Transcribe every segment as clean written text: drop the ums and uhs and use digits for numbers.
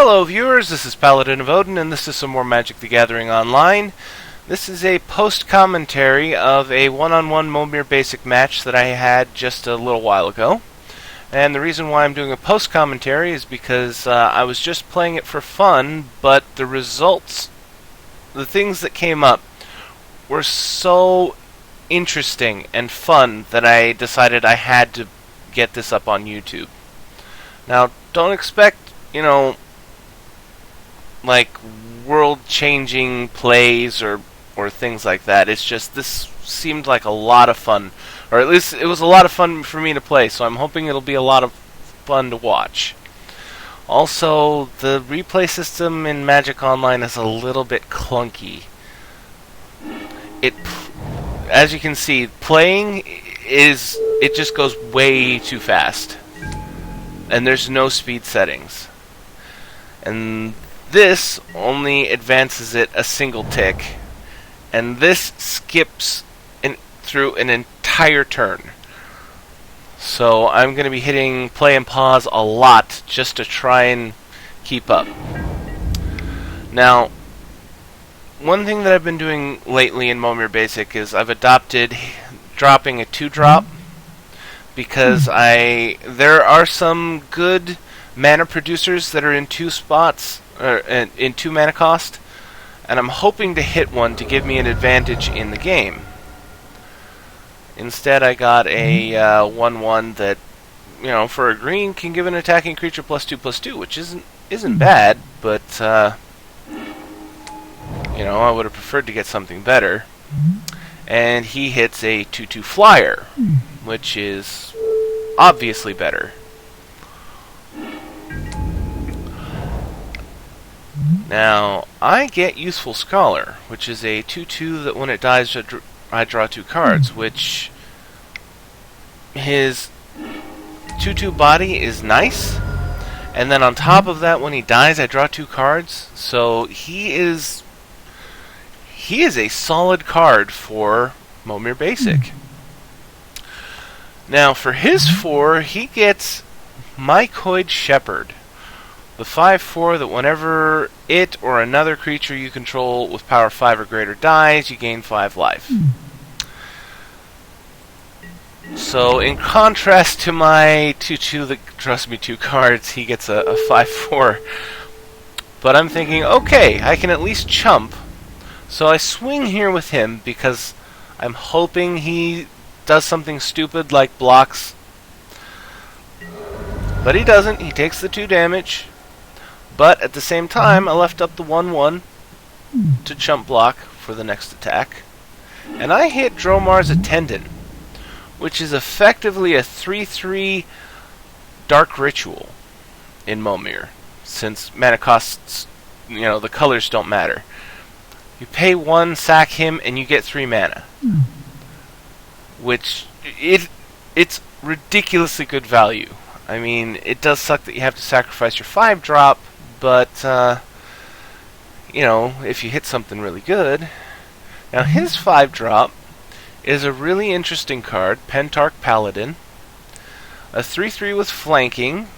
Hello viewers, this is Paladin of Odin, and this is some more Magic the Gathering Online. This is a post-commentary of a one-on-one Momir basic match that I had just a little while ago. And the reason why I'm doing a post-commentary is because I was just playing it for fun, but the results, the things that came up, were so interesting and fun that I decided I had to get this up on YouTube. Now, don't expect, like world-changing plays or things like that. It's just this seemed like a lot of fun, or at least it was a lot of fun for me to play, so I'm hoping it'll be a lot of fun to watch. Also, the replay system in Magic Online is a little bit clunky. As you can see, playing it just goes way too fast, and there's no speed settings. And this only advances it a single tick, and this skips through an entire turn. So I'm going to be hitting play and pause a lot just to try and keep up. Now, one thing that I've been doing lately in Momir Basic is I've adopted dropping a 2-drop, because there are some good mana producers that are in 2 spots, or in 2 mana cost, and I'm hoping to hit one to give me an advantage in the game. Instead, I got a 1/1 that, for a green can give an attacking creature +2/+2, which isn't bad, but I would have preferred to get something better. And he hits a 2/2 flyer, which is obviously better. Now, I get Useful Scholar, which is a 2/2 that when it dies, I draw 2 cards, which his 2/2 body is nice, and then on top of that, when he dies, I draw 2 cards, so he is a solid card for Momir Basic. Now, for his 4, he gets Mycoid Shepherd, the 5/4 that whenever it or another creature you control with power 5 or greater dies, you gain 5 life. So, in contrast to my 2/2 that draws me 2 cards, he gets a 5/4. But I'm thinking, okay, I can at least chump. So I swing here with him because I'm hoping he does something stupid like blocks. But he doesn't. He takes the 2 damage. But at the same time, I left up the 1/1 to chump block for the next attack. And I hit Dromar's Attendant, which is effectively a 3/3 Dark Ritual in Momir, since mana costs, the colors don't matter. You pay 1, sack him, and you get 3 mana. Which, it's ridiculously good value. I mean, it does suck that you have to sacrifice your 5-drop, but, if you hit something really good. Now, his 5-drop is a really interesting card, Pentarch Paladin. A 3/3 with flanking,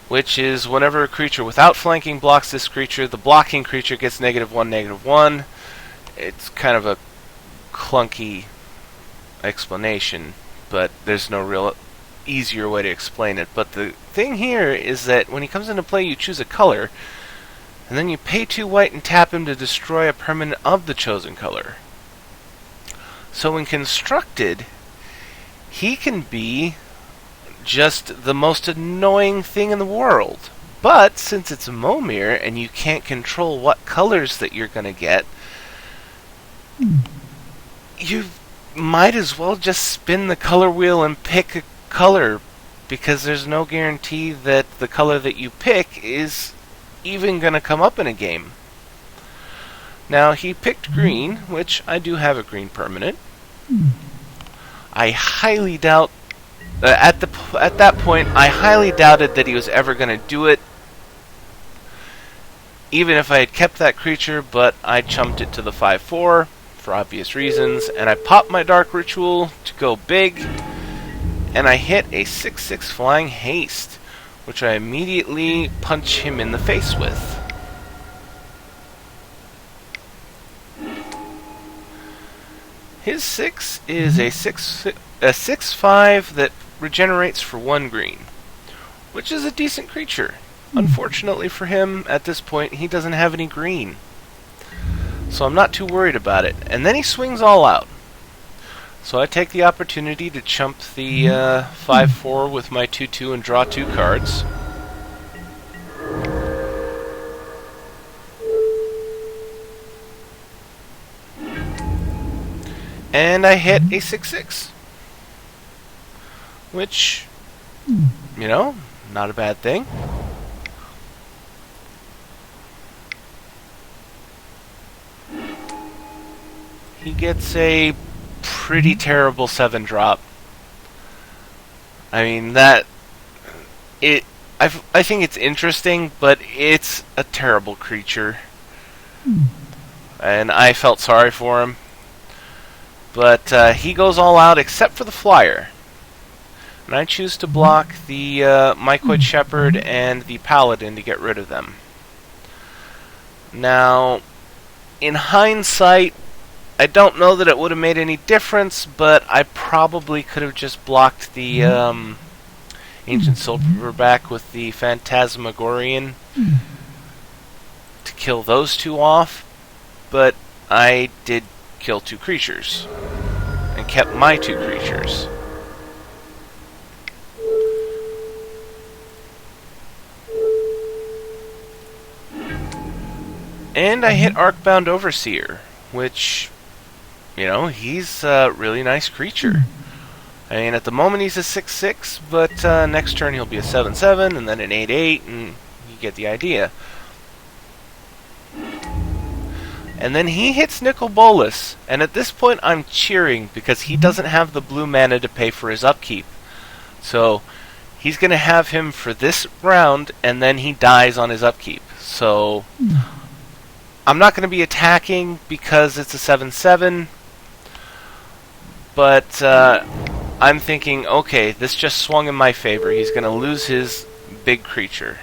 which is whenever a creature without flanking blocks this creature, the blocking creature gets -1/-1. It's kind of a clunky explanation, but there's no real easier way to explain it. But the thing here is that when he comes into play, you choose a color, and then you pay 2 white and tap him to destroy a permanent of the chosen color. So when constructed, he can be just the most annoying thing in the world. But since it's a Momir and you can't control what colors that you're going to get, you might as well just spin the color wheel and pick a color, because there's no guarantee that the color that you pick is even going to come up in a game. Now, he picked green, which I do have a green permanent. I highly doubt at that point I highly doubted that he was ever going to do it, even if I had kept that creature, but I chumped it to the 5/4 for obvious reasons, and I popped my Dark Ritual to go big, and I hit a 6/6 Flying Haste, which I immediately punch him in the face with. His 6 is a 6/5 that regenerates for 1 green, which is a decent creature. Unfortunately for him, at this point, he doesn't have any green. So I'm not too worried about it. And then he swings all out. So I take the opportunity to chump the 5/4 with my 2/2 and draw 2 cards. And I hit a 6/6. Which, you know, not a bad thing. He gets a pretty terrible 7-drop. I mean, I think it's interesting, but it's a terrible creature. And I felt sorry for him. But he goes all out except for the flyer. And I choose to block the Mycoid Shepherd and the Paladin to get rid of them. Now, in hindsight, I don't know that it would have made any difference, but I probably could have just blocked the Ancient Silverback with the Phantasmagorian to kill those 2 off. But I did kill 2 creatures and kept my 2 creatures. And I hit Arcbound Overseer, which, you know, he's a really nice creature. I mean, at the moment he's a 6/6, but next turn he'll be a 7/7, and then an 8/8, and you get the idea. And then he hits Nicol Bolas, and at this point I'm cheering because he doesn't have the blue mana to pay for his upkeep. So he's going to have him for this round, and then he dies on his upkeep. So I'm not going to be attacking because it's a 7/7, but I'm thinking, okay, this just swung in my favor. He's going to lose his big creature.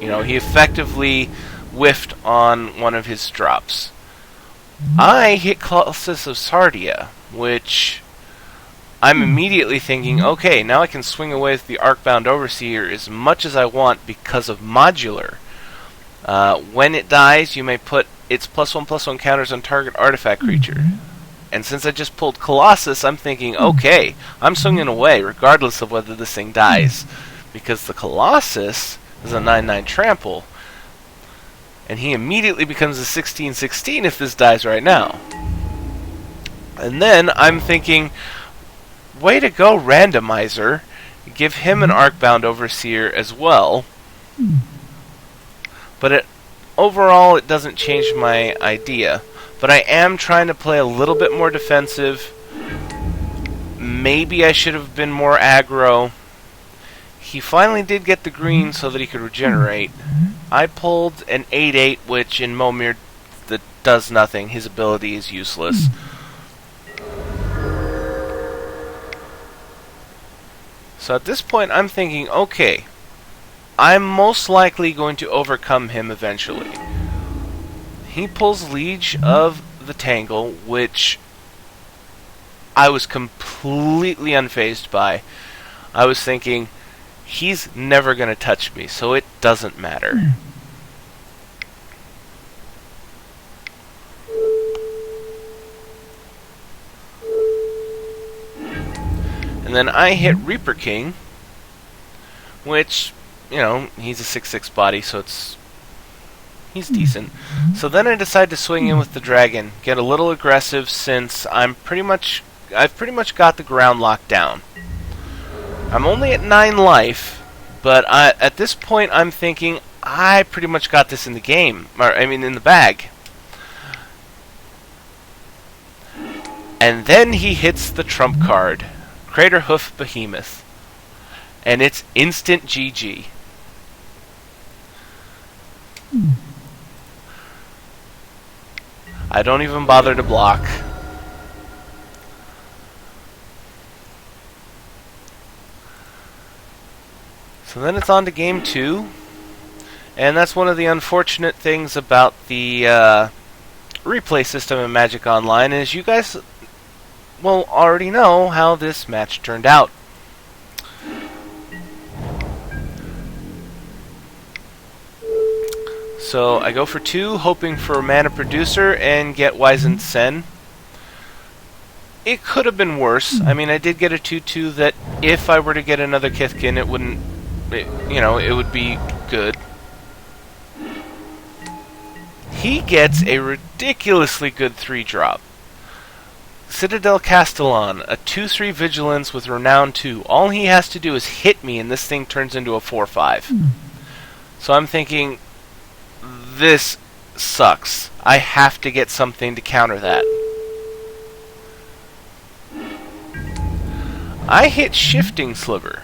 You know, he effectively whiffed on one of his drops. I hit Colossus of Sardia, which I'm immediately thinking, okay, now I can swing away with the Arcbound Overseer as much as I want because of modular. When it dies, you may put its +1/+1 counters on target artifact creature. And since I just pulled Colossus, I'm thinking, okay, I'm swinging away regardless of whether this thing dies. Because the Colossus is a 9/9 trample. And he immediately becomes a 16/16 if this dies right now. And then I'm thinking, way to go, Randomizer. Give him an Arcbound Overseer as well. But overall, it doesn't change my idea. But I am trying to play a little bit more defensive. Maybe I should have been more aggro. He finally did get the green so that he could regenerate. I pulled an 8/8, which in Momir that does nothing. His ability is useless. So at this point, I'm thinking, okay, I'm most likely going to overcome him eventually. He pulls Liege of the Tangle, which I was completely unfazed by. I was thinking, he's never going to touch me, so it doesn't matter. And then I hit Reaper King, which, you know, he's a 6/6 body, so he's decent. So then I decide to swing in with the dragon, get a little aggressive since I've pretty much got the ground locked down. I'm only at 9 life, but at this point I'm thinking I pretty much got this in the game, in the bag. And then he hits the trump card, Craterhoof Behemoth, and it's instant GG. I don't even bother to block. So then it's on to game 2. And that's one of the unfortunate things about the replay system in Magic Online is you guys will already know how this match turned out. So I go for 2, hoping for a mana producer and get Wizened Sen. It could have been worse. I mean, I did get a 2/2 that if I were to get another Kithkin, it wouldn't, it would be good. He gets a ridiculously good 3-drop. Citadel Castellan, a 2/3 Vigilance with Renown 2. All he has to do is hit me and this thing turns into a 4/5. So I'm thinking, this sucks. I have to get something to counter that. I hit Shifting Sliver.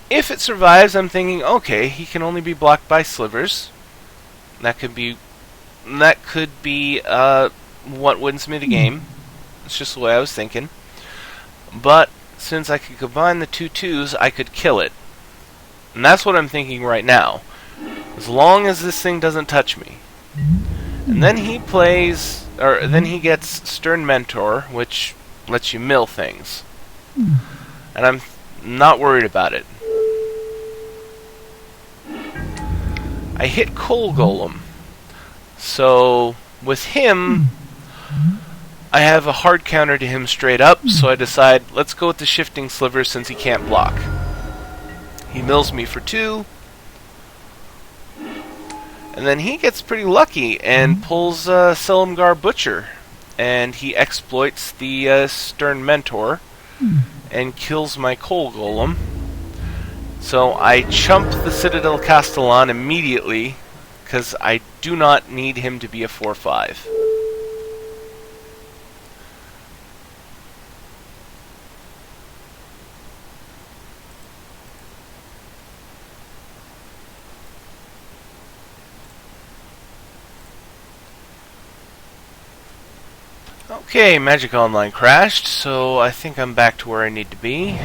If it survives, I'm thinking, okay, he can only be blocked by slivers. That could be what wins me the game. It's just the way I was thinking. But since I could combine the 2/2s, I could kill it. And that's what I'm thinking right now. As long as this thing doesn't touch me. And then he gets Stern Mentor, which lets you mill things. And I'm not worried about it. I hit Coal Golem. So with him, I have a hard counter to him straight up, so I decide, let's go with the Shifting Sliver since he can't block. He mills me for 2. And then he gets pretty lucky and pulls Silumgar Butcher. And he exploits the Stern Mentor and kills my Coal Golem. So I chump the Citadel Castellan immediately because I do not need him to be a 4/5. Okay, Magic Online crashed, so I think I'm back to where I need to be.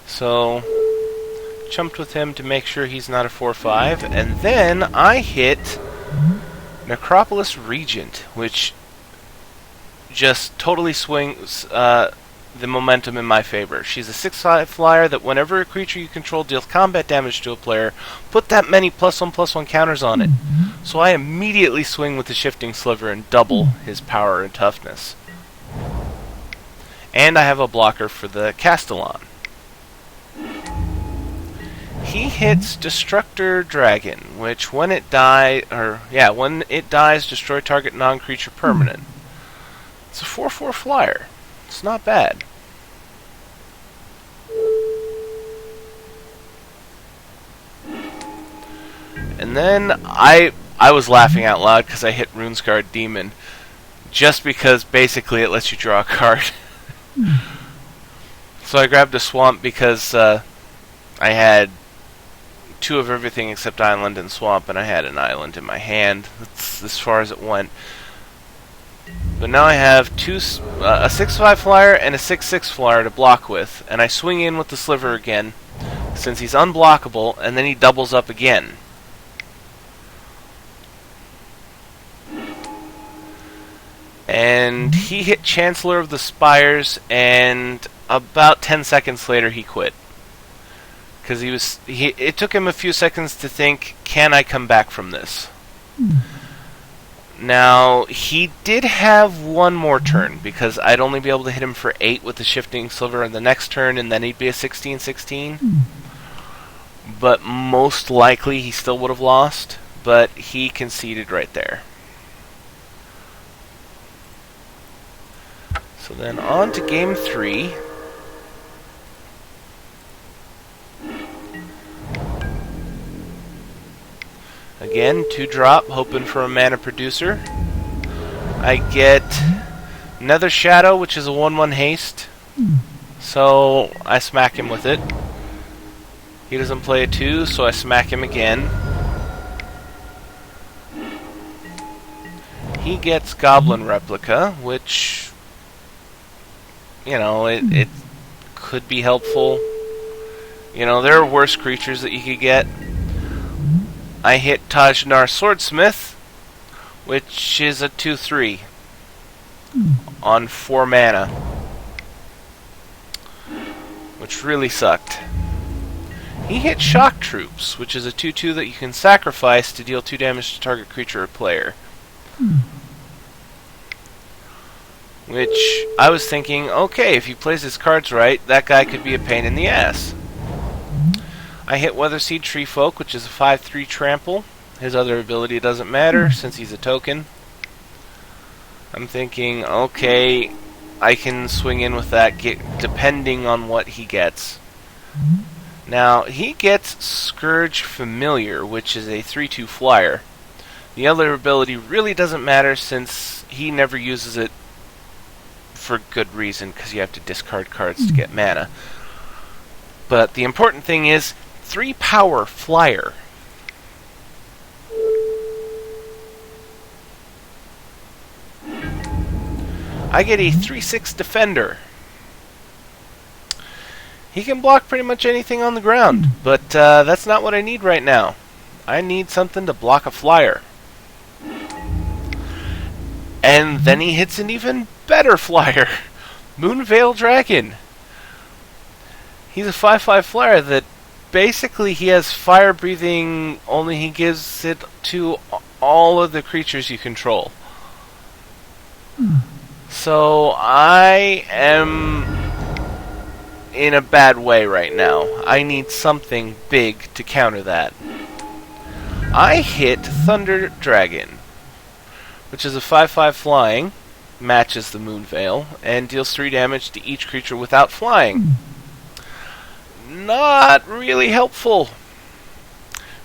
So, chumped with him to make sure he's not a 4/5, and then I hit Necropolis Regent, which just totally swings the momentum in my favor. She's a 6/5 flyer that whenever a creature you control deals combat damage to a player, put that many +1/+1 counters on it. So I immediately swing with the Shifting Sliver and double his power and toughness. And I have a blocker for the Castellan. He hits Destructor Dragon, which when it dies, destroy target non-creature permanent. It's a 4/4 flyer. It's not bad. And then I was laughing out loud because I hit Runescarred Demon, just because basically it lets you draw a card. So I grabbed a Swamp because I had 2 of everything except Island and Swamp, and I had an Island in my hand. That's as far as it went. But now I have a 6/5 flyer and a 6/6 flyer to block with, and I swing in with the Sliver again, since he's unblockable, and then he doubles up again. And he hit Chancellor of the Spires, and about 10 seconds later he quit. Because it took him a few seconds to think, can I come back from this? Now, he did have one more turn, because I'd only be able to hit him for 8 with the Shifting Sliver on the next turn, and then he'd be a 16/16. But most likely he still would have lost, but he conceded right there. So then on to game 3. Again, 2-drop, hoping for a mana producer. I get Nether Shadow, which is a 1/1 haste. So I smack him with it. He doesn't play a 2, so I smack him again. He gets Goblin Replica, which, it could be helpful. You know, there are worse creatures that you could get. I hit Tajnar Swordsmith, which is a 2/3 on 4 mana, which really sucked. He hit Shock Troops, which is a 2/2 that you can sacrifice to deal 2 damage to target creature or player. Which, I was thinking, okay, if he plays his cards right, that guy could be a pain in the ass. I hit Weatherseed Treefolk, which is a 5/3 trample. His other ability doesn't matter, since he's a token. I'm thinking, okay, I can swing in with that, depending on what he gets. Now, he gets Scourge Familiar, which is a 3/2 flyer. The other ability really doesn't matter, since he never uses it for good reason, because you have to discard cards to get mana. But the important thing is 3 power flyer. I get a 3/6 defender. He can block pretty much anything on the ground, but that's not what I need right now. I need something to block a flyer. And then he hits an even better flyer. Moonveil Dragon. He's a 5/5 flyer that basically he has fire breathing, only he gives it to all of the creatures you control. So I am in a bad way right now. I need something big to counter that. I hit Thunder Dragon, which is a 5/5 flying, matches the Moonveil, and deals 3 damage to each creature without flying. Not really helpful,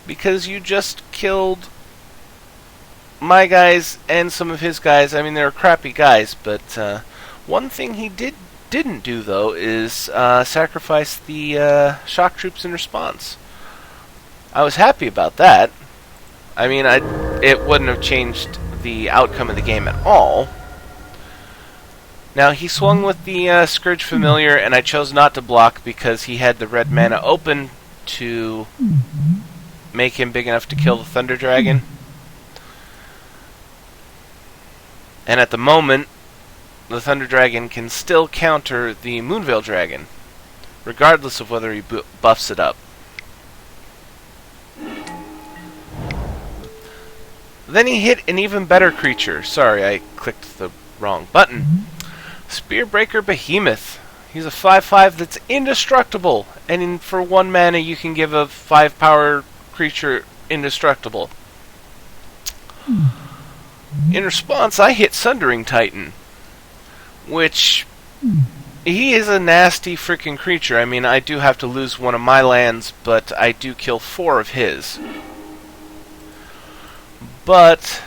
because you just killed my guys and some of his guys. I mean, they're crappy guys, but one thing he didn't do, though, is sacrifice the shock troops in response. I was happy about that. I mean, it wouldn't have changed the outcome of the game at all. Now, he swung with the Scourge Familiar, and I chose not to block because he had the red mana open to make him big enough to kill the Thunder Dragon. And at the moment, the Thunder Dragon can still counter the Moonveil Dragon, regardless of whether he buffs it up. Then he hit an even better creature. Sorry, I clicked the wrong button. Spearbreaker Behemoth. He's a 5/5 that's indestructible, and for 1 mana you can give a 5-power creature indestructible. In response, I hit Sundering Titan, which he is a nasty freaking creature. I mean, I do have to lose 1 of my lands, but I do kill 4 of his. But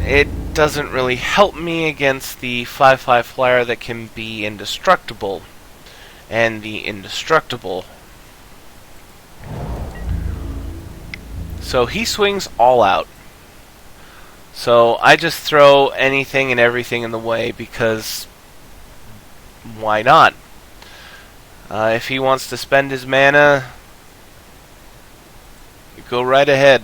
it doesn't really help me against the 5/5 flyer that can be indestructible, and the indestructible. So he swings all out. So I just throw anything and everything in the way, because why not? If he wants to spend his mana, go right ahead.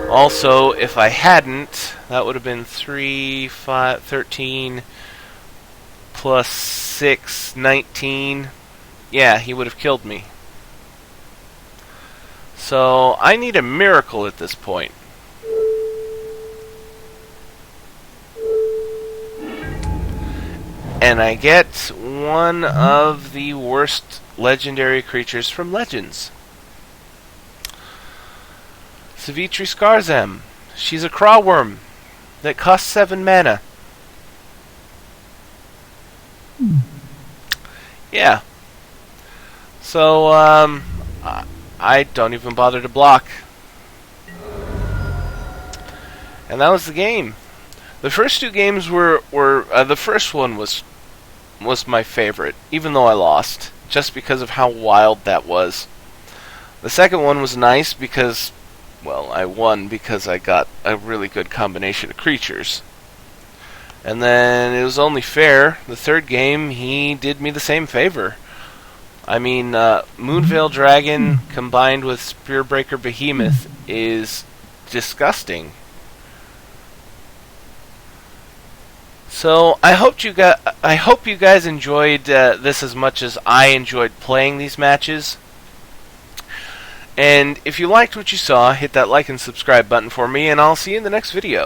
Also, if I hadn't, that would have been 3, 5, 13, plus 6, 19. Yeah, he would have killed me. So, I need a miracle at this point. And I get one of the worst legendary creatures from Legends. Savitri Skarzam. She's a Crawworm that costs 7 mana. Yeah. So, I don't even bother to block. And that was the game. The first 2 games were the first one was my favorite, even though I lost, just because of how wild that was. The second one was nice because, well, I won because I got a really good combination of creatures. And then it was only fair. The third game, he did me the same favor. I mean, Moonveil Dragon combined with Spearbreaker Behemoth is disgusting. So I hope you guys enjoyed this as much as I enjoyed playing these matches. And if you liked what you saw, hit that like and subscribe button for me, and I'll see you in the next video.